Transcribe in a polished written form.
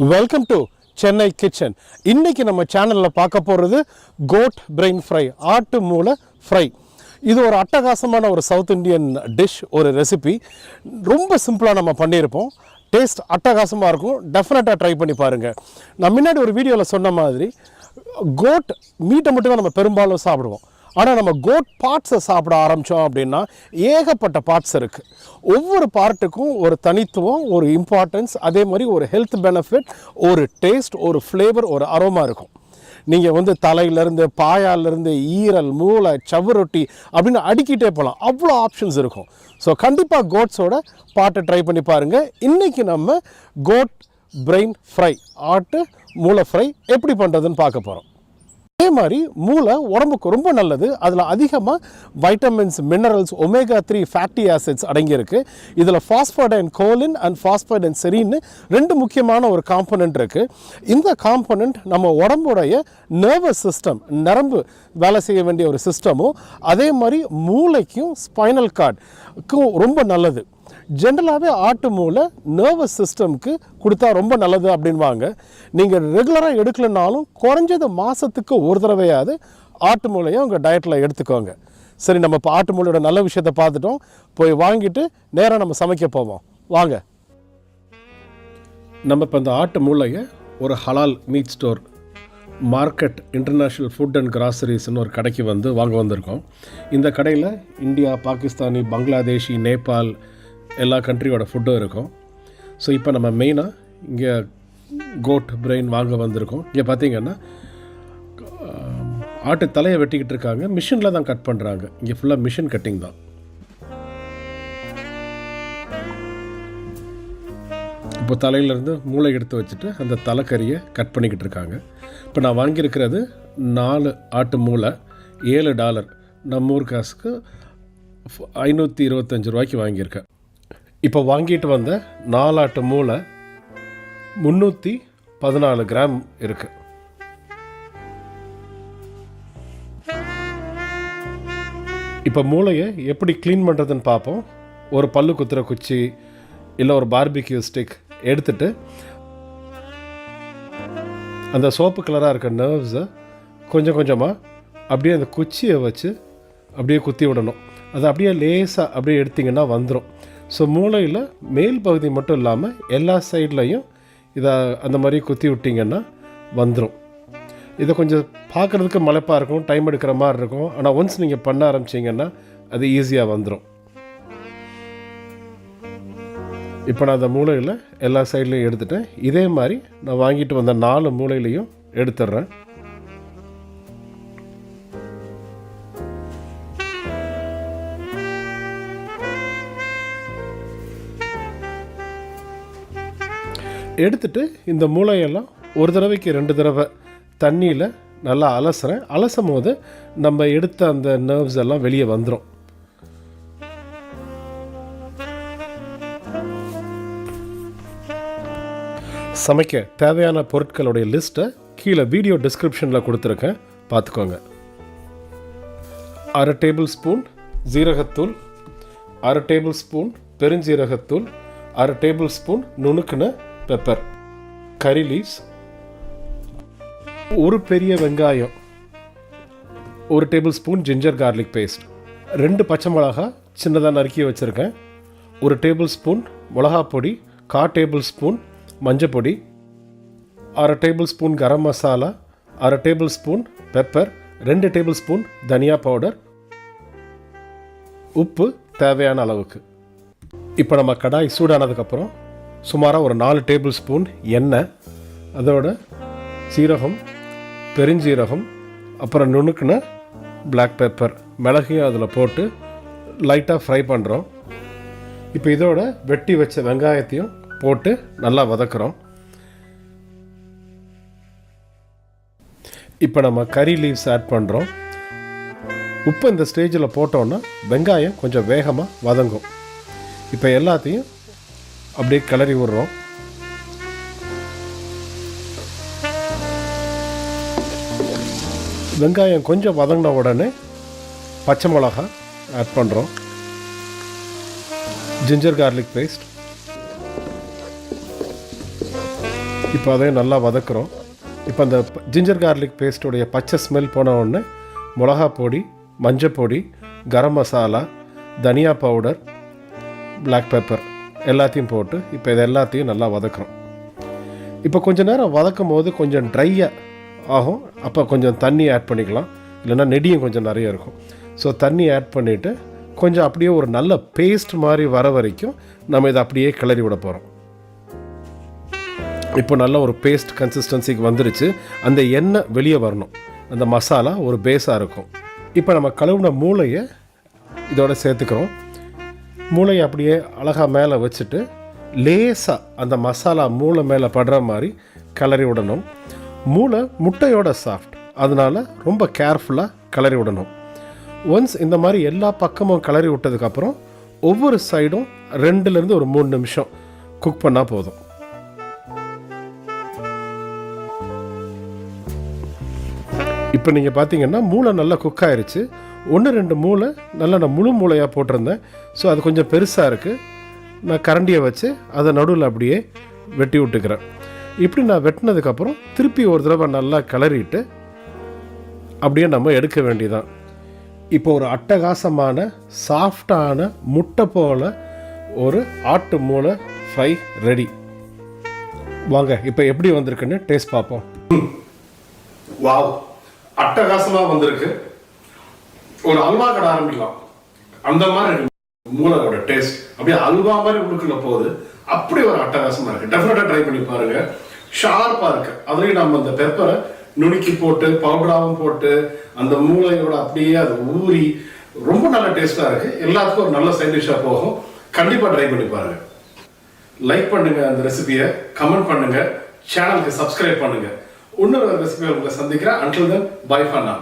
Welcome to Chennai kitchen. இன்றைக்கி நம்ம சேனலில் பார்க்க போகிறது கோட் பிரெயின் ஃப்ரை, ஆட்டு மூளை ஃப்ரை. இது ஒரு அட்டகாசமான ஒரு சவுத் இண்டியன் டிஷ், ஒரு ரெசிபி. ரொம்ப சிம்பிளாக நம்ம பண்ணியிருப்போம். டேஸ்ட் அட்டகாசமாக இருக்கும். டெஃபினட்டாக ட்ரை பண்ணி பாருங்கள். நான் முன்னாடி ஒரு வீடியோவில் சொன்ன மாதிரி கோட் மீட்டை மட்டும் தான் நம்ம பெரும்பாலும் சாப்பிடுவோம். ஆனால் நம்ம கோட் பார்ட்ஸை சாப்பிட ஆரம்பித்தோம் அப்படின்னா ஏகப்பட்ட பார்ட்ஸ் இருக்குது. ஒவ்வொரு பார்ட்டுக்கும் ஒரு தனித்துவம், ஒரு இம்பார்ட்டன்ஸ், அதே மாதிரி ஒரு ஹெல்த் பெனிஃபிட், ஒரு டேஸ்ட், ஒரு ஃப்ளேவர், ஒரு அரோமா இருக்கும். நீங்கள் தலையிலேருந்து பாயாலேருந்து ஈரல், மூளை, சவ்வுரொட்டி அப்படின்னு அடிக்கிட்டே போகலாம். அவ்வளோ ஆப்ஷன்ஸ் இருக்கும். ஸோ கண்டிப்பாக கோட்ஸோட பார்ட்டை ட்ரை பண்ணி பாருங்கள். இன்றைக்கி நம்ம கோட் பிரெயின் ஃப்ரை, ஆட்டு மூளை ஃப்ரை எப்படி பண்ணுறதுன்னு பார்க்க போகிறோம். அதே மாதிரி மூளை உடம்புக்கு ரொம்ப நல்லது. அதில் அதிகமாக vitamins, minerals, omega 3 fatty acids அடங்கியிருக்கு. இதில் ஃபாஸ்படைன் கோலின் அண்ட் ஃபாஸ்படைன் செரின்னு ரெண்டு முக்கியமான ஒரு காம்பனண்ட் இருக்குது. இந்த காம்பனண்ட் நம்ம உடம்புடைய நர்வஸ் சிஸ்டம், நரம்பு வேலை செய்ய வேண்டிய ஒரு சிஸ்டமும், அதே மாதிரி மூளைக்கும் ஸ்பைனல் கார்டுக்கும் ரொம்ப நல்லது. ஜென்ரலாகவே ஆட்டு மூளை நர்வஸ் சிஸ்டம்க்கு கொடுத்தா ரொம்ப நல்லது அப்படின்வாங்க. நீங்கள் ரெகுலராக எடுக்கலனாலும் குறைஞ்சது மாதத்துக்கு ஒரு தடவையாவது ஆட்டு மூளையை உங்கள் டயட்டில் எடுத்துக்கோங்க. சரி, நம்ம இப்போ ஆட்டு மூளையோட நல்ல விஷயத்தை பார்த்துட்டோம். போய் வாங்கிட்டு நேராக நம்ம சமைக்க போவோம். வாங்க. நம்ம இப்போ இந்த ஆட்டு மூளையை ஒரு halal meat store, market international food and கிராசரிஸ்ன்னு ஒரு கடைக்கு வாங்க வந்திருக்கோம். இந்த கடையில் இந்தியா, பாகிஸ்தானி, பங்களாதேஷி, நேபாள் எல்லா கண்ட்ரியோட ஃபுட்டும் இருக்கும். ஸோ இப்போ நம்ம மெயினாக இங்கே கோட் பிரெயின் வாங்க வந்திருக்கோம். இங்கே பார்த்திங்கன்னா ஆட்டு தலையை வெட்டிக்கிட்டு இருக்காங்க. மிஷினில் தான் கட் பண்ணுறாங்க. இங்கே ஃபுல்லாக மிஷின் கட்டிங் தான். இப்போ தலையிலேருந்து மூளை எடுத்து வச்சுட்டு அந்த தலைக்கறியை கட் பண்ணிக்கிட்டு இருக்காங்க. இப்போ நான் வாங்கியிருக்கிறது 4 ஆட்டு மூளை, $7. நம்ம ஊர் காசுக்கு 525 ரூபாய்க்கு வாங்கியிருக்கேன். இப்போ வாங்கிட்டு வந்த 4 ஆட்டு மூளை 314 கிராம் இருக்குது. இப்போ மூளையை எப்படி க்ளீன் பண்ணுறதுன்னு பார்ப்போம். ஒரு பல்லு குத்துற குச்சி இல்லை ஒரு பார்பிக்யூ ஸ்டிக் எடுத்துட்டு அந்த சோப்பு கலராக இருக்க நர்வ்ஸை கொஞ்சம் கொஞ்சமாக அப்படியே அந்த குச்சியை வச்சு அப்படியே குத்தி விடணும். அதை அப்படியே லேசாக அப்படியே எடுத்திங்கன்னா வந்துடும். ஸோ மூளையில் மேல் பகுதி மட்டும் இல்லாமல் எல்லா சைட்லையும் இதை அந்த மாதிரி குத்தி விட்டிங்கன்னா வந்துடும். இதை கொஞ்சம் பார்க்குறதுக்கு மலைப்பாக இருக்கும், டைம் எடுக்கிற மாதிரி இருக்கும். ஆனால் ஒன்ஸ் நீங்கள் பண்ண ஆரம்பிச்சிங்கன்னா அது ஈஸியாக வந்துடும். இப்போ நான் அந்த மூளையில் எல்லா சைட்லையும் எடுத்துட்டேன். இதே மாதிரி நான் வாங்கிட்டு வந்த 4 மூளையிலையும் எடுத்துடுறேன். எடுத்துட்டு இந்த மூளையெல்லாம் ஒரு தடவைக்கு 2 தடவை தண்ணியில் நல்லா அலசுறேன். அலசும் போது நம்ம எடுத்த அந்த நர்வ்ஸ் எல்லாம் வெளியே வந்துடும். சமைக்க தேவையான பொருட்களுடைய லிஸ்ட்டை கீழே வீடியோ டிஸ்கிரிப்ஷனில் கொடுத்துருக்கேன், பார்த்துக்கோங்க. 1/2 டேபிள் ஸ்பூன் ஜீரகத்தூள், 1/2 டேபிள் ஸ்பூன் பெருஞ்சீரகத்தூள், 1/2 டேபிள் ஸ்பூன் நுணுக்குன பெப்பர், கறி லீவ்ஸ், ஒரு பெரிய வெங்காயம், 1 tablespoon ginger garlic paste, 2 பச்சை மிளகா சின்னதாக நறுக்கி வச்சுருக்கேன், 1 டேபிள் ஸ்பூன் மிளகாப்பொடி, 1/4 டேபிள் ஸ்பூன் மஞ்சப்பொடி, 1/2 tablespoon garam masala, 1/2 tablespoon pepper, 2 tablespoon தனியா பவுடர், உப்பு தேவையான அளவுக்கு. இப்போ நம்ம கடாய் சூடானதுக்கப்புறம் சுமாராக ஒரு 4 டேபிள் ஸ்பூன் எண்ணெய், அதோட சீரகம், பெருஞ்சீரகம், அப்புறம் நுணுக்குன பிளாக் பெப்பர், மிளகையும் அதில் போட்டு லைட்டாக ஃப்ரை பண்ணுறோம். இப்போ இதோட வெட்டி வச்ச வெங்காயத்தையும் போட்டு நல்லா வதக்குறோம். இப்போ நம்ம கறி லீவ்ஸ் ஆட் பண்ணுறோம். உப்பு இந்த ஸ்டேஜில் போட்டோன்னா வெங்காயம் கொஞ்சம் வேகமாக வதங்கும். இப்போ எல்லாத்தையும் அப்படியே கிளறி விடுறோம். வெங்காயம் கொஞ்சம் வதங்கின உடனே பச்சை மிளகா ஆட் பண்ணுறோம், ஜிஞ்சர் கார்லிக் பேஸ்ட், இப்போ அதையும் நல்லா வதக்குறோம். இப்போ அந்த ஜிஞ்சர் கார்லிக் பேஸ்ட்டோடைய பச்சை ஸ்மெல் போன உடனே மிளகா பொடி, மஞ்சள் பொடி, கரம் மசாலா, தனியா பவுடர், பிளாக் பெப்பர் எல்லாத்தையும் போட்டு இப்போ இது எல்லாத்தையும் நல்லா வதக்குறோம். இப்போ கொஞ்சம் நேரம் வதக்கும் போது கொஞ்சம் ட்ரையாக ஆகும். அப்போ கொஞ்சம் தண்ணி ஆட் பண்ணிக்கலாம், இல்லைன்னா நெடியும் கொஞ்சம் நிறைய இருக்கும். ஸோ தண்ணி ஆட் பண்ணிவிட்டு கொஞ்சம் அப்படியே ஒரு நல்ல பேஸ்ட் மாதிரி வர வரைக்கும் நம்ம இதை அப்படியே கிளறி விட போகிறோம். இப்போ நல்ல ஒரு பேஸ்ட் கன்சிஸ்டன்சிக்கு வந்துருச்சு. அந்த எண்ணெய் வெளியே வரணும், அந்த மசாலா ஒரு பேஸாக இருக்கும். இப்போ நம்ம கழுவுன மூளையை இதோட சேர்த்துக்கிறோம். மூளையை அப்படியே அழகாக மேலே வச்சுட்டு லேசாக அந்த மசாலா மூளை மேலே படுற மாதிரி கிளறி விடணும். மூளை முட்டையோட சாஃப்ட், அதனால் ரொம்ப கேர்ஃபுல்லாக கிளறி விடணும். ஒன்ஸ் இந்த மாதிரி எல்லா பக்கமும் கிளறி விட்டதுக்கப்புறம் ஒவ்வொரு சைடும் 2லேருந்து ஒரு 3 நிமிஷம் குக் பண்ணால் போதும். இப்போ நீங்கள் பார்த்தீங்கன்னா மூளை நல்லா குக் ஆயிடுச்சு. 1-2 மூளை நல்லா நான் முழு மூளையாக போட்டிருந்தேன். ஸோ அது கொஞ்சம் பெருசாக இருக்குது. நான் கரண்டியை வச்சு அதை நடுவில் அப்படியே வெட்டி விட்டுக்கிறேன். இப்படி நான் வெட்டினதுக்கப்புறம் திருப்பி ஒரு தடவை நல்லா கிளறிட்டு அப்படியே நம்ம எடுக்க வேண்டியதான். இப்போ ஒரு அட்டகாசமான சாஃப்டான முட்டை போல் ஒரு ஆட்டு மூளை ஃப்ரை ரெடி. வாங்க இப்போ எப்படி வந்திருக்குன்னு டேஸ்ட் பார்ப்போம். வாவ், அட்டகாசமாக வந்திருக்கு. ஒரு அல்வா கடை ஆரம்பிக்கலாம், அந்த மாதிரி மூளையோட டேஸ்ட் அப்படியே அல்வா மாதிரி உங்களுக்குள்ள போகுது. அப்படி ஒரு அட்டகாசமாக இருக்குது. டெஃபினட்டாக ட்ரை பண்ணி பாருங்க. ஷார்ப்பாக இருக்கு. அதுலேயும் நம்ம அந்த பெப்பரை நுணுக்கி போட்டு பவுடராகவும் போட்டு அந்த மூளையோட அப்படியே அது ஊறி ரொம்ப நல்ல டேஸ்டாக இருக்குது. எல்லாத்துக்கும் ஒரு நல்ல சைட் டிஷ்ஷாக போகும். கண்டிப்பாக ட்ரை பண்ணி பாருங்க. லைக் பண்ணுங்க, அந்த ரெசிபியை கமெண்ட் பண்ணுங்க, சேனலுக்கு சப்ஸ்கிரைப் பண்ணுங்க. இன்னொரு ரெசிபியை உங்களை சந்திக்கிறேன். Until then, bye for now.